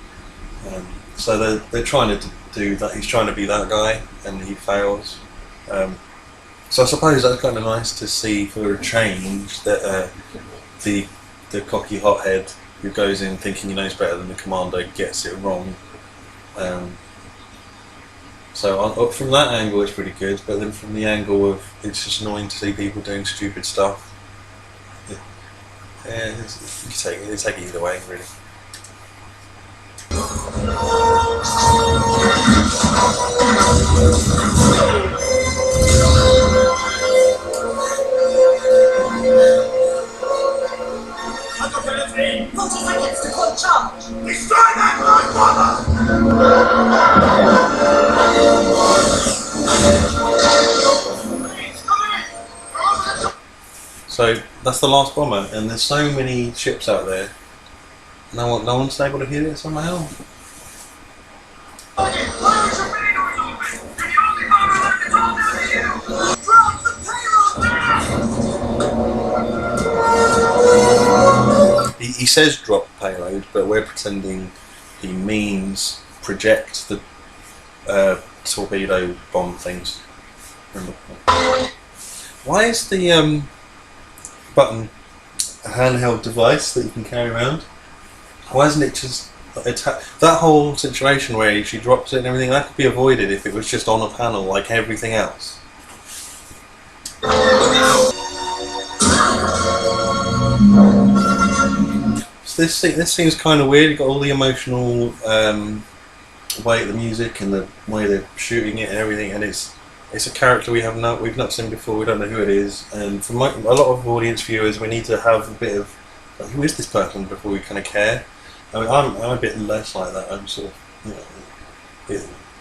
So they're trying to do that. He's trying to be that guy, and he fails. So I suppose that's kind of nice to see for a change that the cocky hothead who goes in thinking he knows better than the commander gets it wrong. So from that angle it's pretty good, but then from the angle of it's just annoying to see people doing stupid stuff. Yeah, you can take it either way, really. I've got anything! 40 seconds to call charge. Destroy that light, So that's the last bomber, and there's so many ships out there. No one's able to hit it somehow. He says drop payload, but we're pretending he means project the torpedo bomb things. Remember? Why is the button a handheld device that you can carry around? Why isn't it just that whole situation where she drops it and everything? That could be avoided if it was just on a panel like everything else. So this seems kind of weird. You've got all the emotional way of the music and the way they're shooting it and everything, and it's a character we've not seen before. We don't know who it is, and for a lot of audience viewers, we need to have a bit of like, who is this person before we kind of care. I mean, I'm a bit less like that. I'm sort of,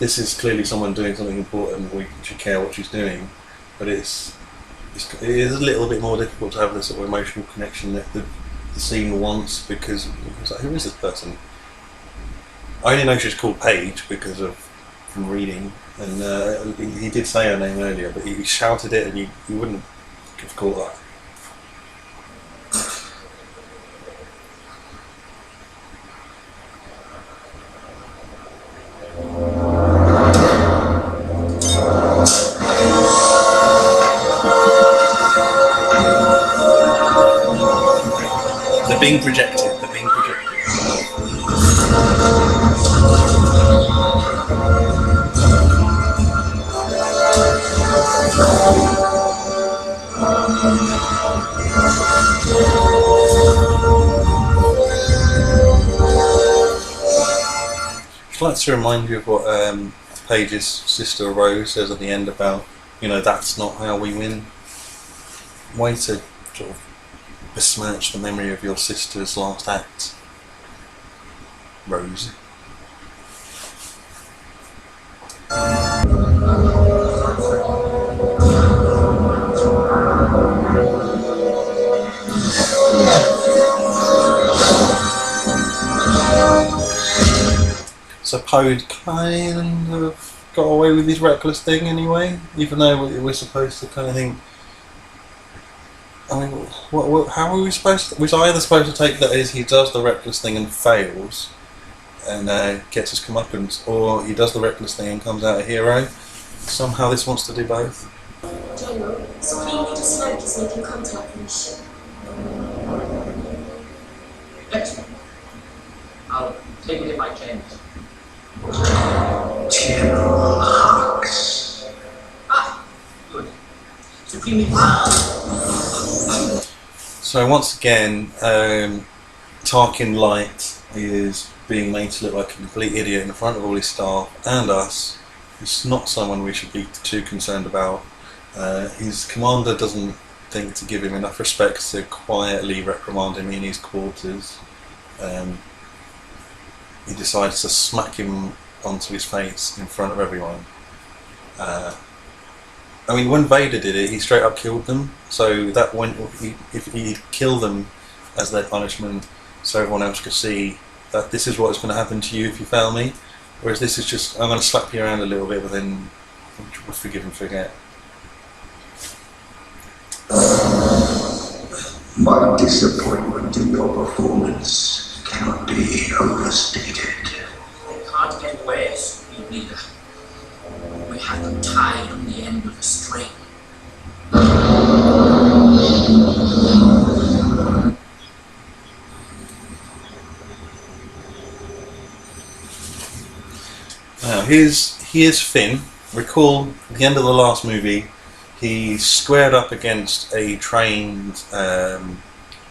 this is clearly someone doing something important. We should care what she's doing, but it is a little bit more difficult to have this sort of emotional connection that the scene wants, because it's like, who is this person? I only know she's called Paige because of from reading, and he did say her name earlier, but he shouted it, and you wouldn't have caught that. They're being projected. I'd like to remind you of what Paige's sister Rose says at the end about, that's not how we win. Way to sort of besmirch the memory of your sister's last act, Rose. So Poe kind of got away with his reckless thing anyway, even though we're supposed to kind of think. I mean, how are we supposed to? We're either supposed to take that as he does the reckless thing and fails, and gets his comeuppance, or he does the reckless thing and comes out a hero. Somehow this wants to do both. General, somebody in the smoke is making contact with the ship. Excellent. I'll take it in my chambers. General Hux. So once again, Tarkin Light is being made to look like a complete idiot in front of all his staff and us. It's not someone we should be too concerned about. His commander doesn't think to give him enough respect to quietly reprimand him in his quarters. He decides to smack him onto his face in front of everyone. I mean, when Vader did it, he straight up killed them. So that if he'd kill them as their punishment, so everyone else could see that this is what's going to happen to you if you fail me. Whereas this is just, I'm going to slap you around a little bit, but then we'll forgive and forget. My disappointment in your performance cannot be overstated. They can't get away, Supreme Leader. We have them tied on the end of a string. Now, here's Finn. Recall, at the end of the last movie, he squared up against a trained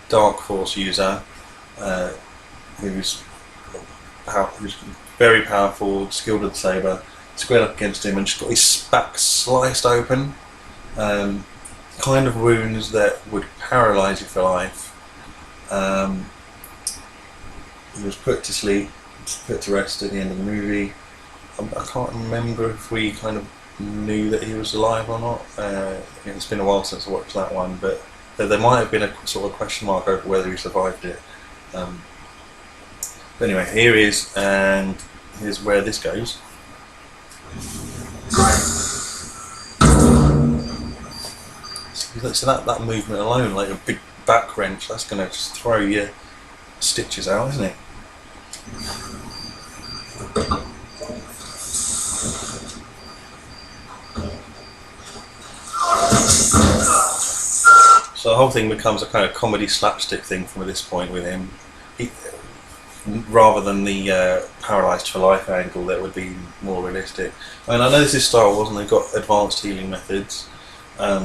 Dark Force user who's very powerful, skilled with the saber. Squared up against him and just got his back sliced open. Kind of wounds that would paralyse you for life. He was put to sleep, put to rest at the end of the movie. I can't remember if we kind of knew that he was alive or not. It's been a while since I watched that one, but there might have been a sort of question mark over whether he survived it. But anyway, here he is, and here's where this goes. So that movement alone, like a big back wrench, that's going to just throw your stitches out, isn't it? So the whole thing becomes a kind of comedy slapstick thing from this point with him. Rather than the paralysed for life angle that would be more realistic. I mean, I know this is Star Wars and they've got advanced healing methods. I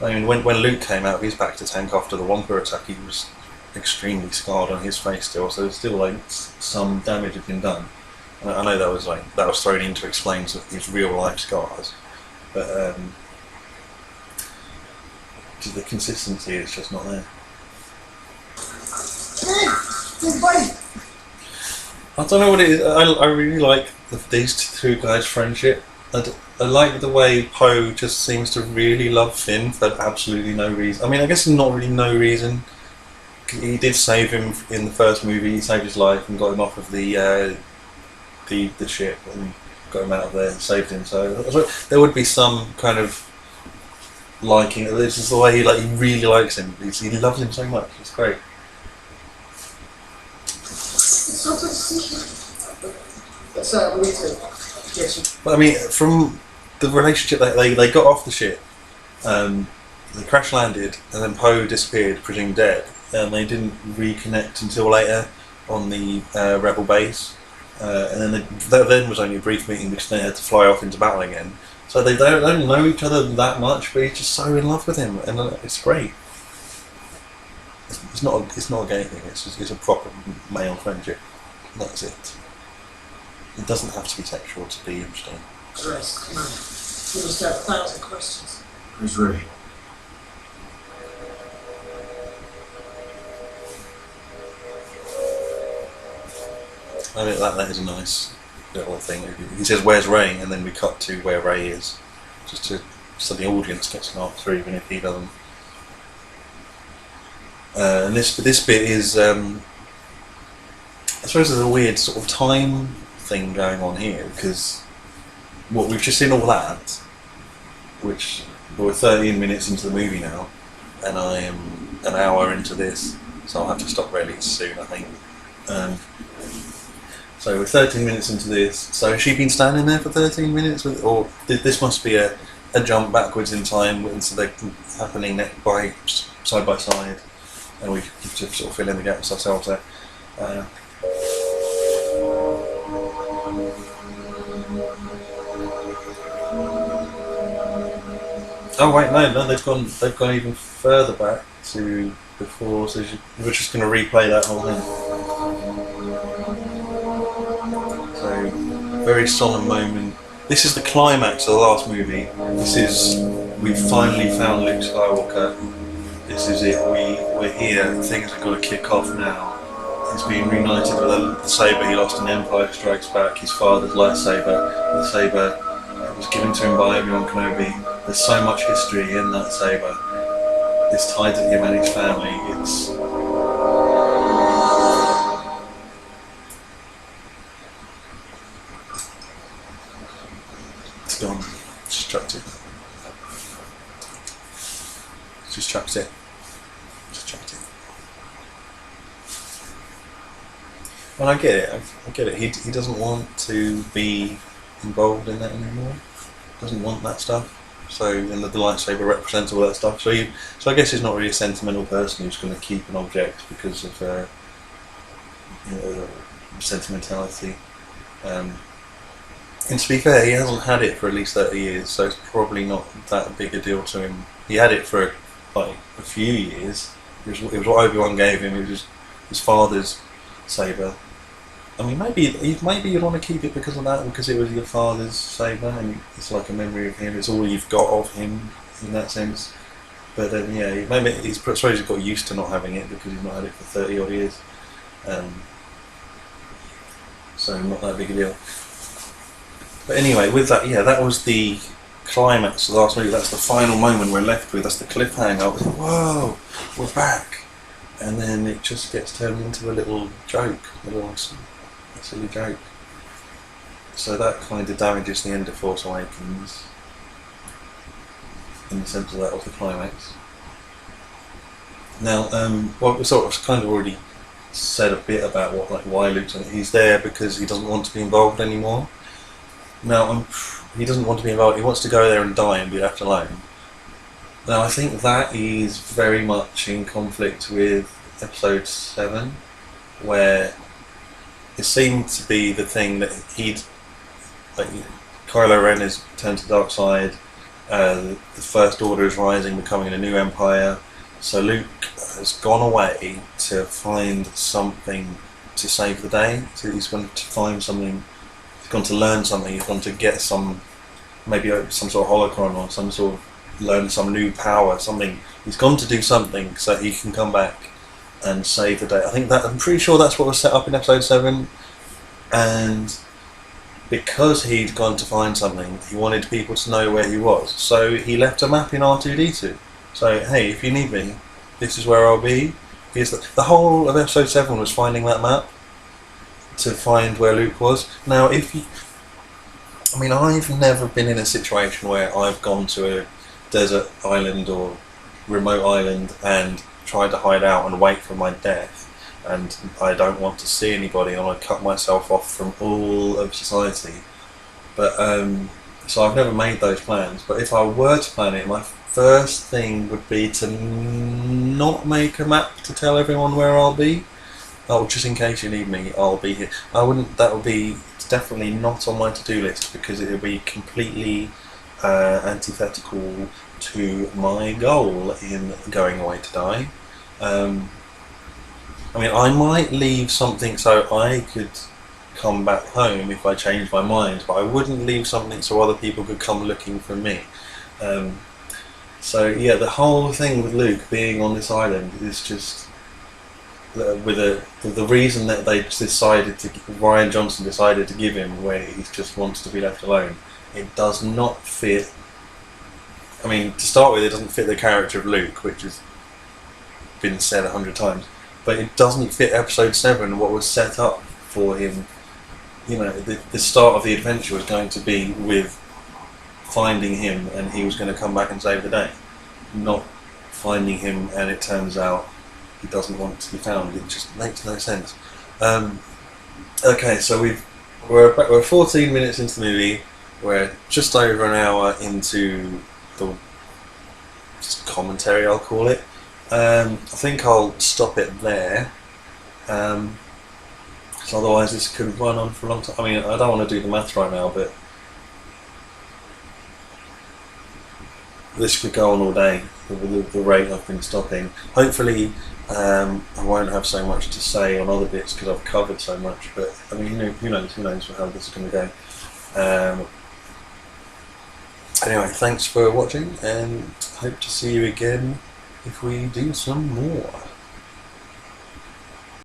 mean, when Luke came out of his back to tank after the Wampa attack, he was extremely scarred on his face still, so still like some damage had been done. And I know that was thrown in to explain his real life scars, but the consistency is just not there. I don't know what it is. I really like these two guys' friendship. I like the way Poe just seems to really love Finn for absolutely no reason. I mean, I guess not really no reason. He did save him in the first movie. He saved his life and got him off of the ship and got him out of there and saved him. So there would be some kind of liking. This is the way he really likes him. He loves him so much. It's great. But I mean, from the relationship that they got off the ship, they crash landed, and then Poe disappeared, presumed dead, and they didn't reconnect until later on the rebel base, and then then was only a brief meeting because they had to fly off into battle again. So they don't know each other that much, but he's just so in love with him, and it's great. It's not a gay thing. It's a proper male friendship. That's it. It doesn't have to be sexual to be interesting. Christ, come on. You must have 1,000 questions. Who's ready? I mean, that is a nice little thing. He says, "Where's Ray?" and then we cut to where Ray is, so the audience gets an answer even if he doesn't. And this bit is, I suppose there's a weird sort of time thing going on here, because we've just seen all that, which we're 13 minutes into the movie now, and I am an hour into this, so I'll have to stop really soon, I think. So we're 13 minutes into this. So has she been standing there for 13 minutes, or this must be a jump backwards in time, so they're happening side by side, and we have to sort of fill in the gaps ourselves there. Oh wait, no, they've gone even further back to before. So we're just going to replay that whole thing. So very solemn moment. This is the climax of the last movie. This is we've finally found Luke Skywalker. This is it. We're here. Things are going to kick off now. He's been reunited with the saber he lost in Empire Strikes Back. His father's lightsaber. The saber was given to him by Obi-Wan Kenobi. There's so much history in that saber. It's tied to him and his family. It's gone. Just chucked it. Just chucked it. Just chucked it. And I get it. I get it. He doesn't want to be involved in that anymore. Doesn't want that stuff. So, and the lightsaber represents all that stuff. So I guess he's not really a sentimental person who's going to keep an object because of sentimentality. And to be fair, he hasn't had it for at least 30 years, so it's probably not that big a deal to him. He had it for like a few years. It was what Obi-Wan gave him. It was his father's saber. I mean, maybe you'd want to keep it because of that, because it was your father's saber, and it's like a memory of him. It's all you've got of him in that sense. But then, yeah, maybe I suppose he's got used to not having it because he's not had it for 30 odd years. So not that big a deal. But anyway, with that, yeah, that was the climax of the last movie. That's the final moment we're left with. That's the cliffhanger. I was like, whoa, we're back. And then it just gets turned into a little joke, a silly joke. So that kind of damages the end of Force Awakens, in the sense that was the climax. Now, well, we sort of kind of already said a bit about why Luke's in it. He's there because he doesn't want to be involved anymore. Now, he doesn't want to be involved. He wants to go there and die and be left alone. Now, I think that is very much in conflict with Episode 7, where it seemed to be the thing that Kylo Ren is turned to the dark side, the First Order is rising, becoming a new empire, so Luke has gone away to find something to save the day. So he's gone to find something, he's gone to learn something, he's gone to get maybe some sort of holocron or some sort of learn some new power, something. He's gone to do something so he can come back and save the day. I'm pretty sure that's what was set up in Episode 7, and because he'd gone to find something, he wanted people to know where he was, so he left a map in R2-D2. So, hey, if you need me, this is where I'll be. The whole of Episode 7 was finding that map to find where Luke was. Now, I've never been in a situation where I've gone to a desert island or remote island and tried to hide out and wait for my death, and I don't want to see anybody and I cut myself off from all of society. But so I've never made those plans, but if I were to plan it, my first thing would be to not make a map to tell everyone where I'll be. Oh, just in case you need me, I'll be here. That would be definitely not on my to-do list, because it would be completely antithetical to my goal in going away to die. I might leave something so I could come back home if I changed my mind, but I wouldn't leave something so other people could come looking for me. So yeah, the whole thing with Luke being on this island is just with the reason that Rian Johnson decided to give him, where he just wants to be left alone. It does not fit. To start with, it doesn't fit the character of Luke, which has been said 100 times. But it doesn't fit Episode 7, what was set up for him. The start of the adventure was going to be with finding him, and he was going to come back and save the day. Not finding him, and it turns out he doesn't want to be found. It just makes no sense. Okay, so we're 14 minutes into the movie. We're just over an hour into the commentary, I'll call it. I think I'll stop it there. So otherwise this could run on for a long time. I don't want to do the maths right now, but this could go on all day with the rate I've been stopping. Hopefully, I won't have so much to say on other bits because I've covered so much. But I mean, who knows how this is going to go. Anyway, thanks for watching, and hope to see you again if we do some more.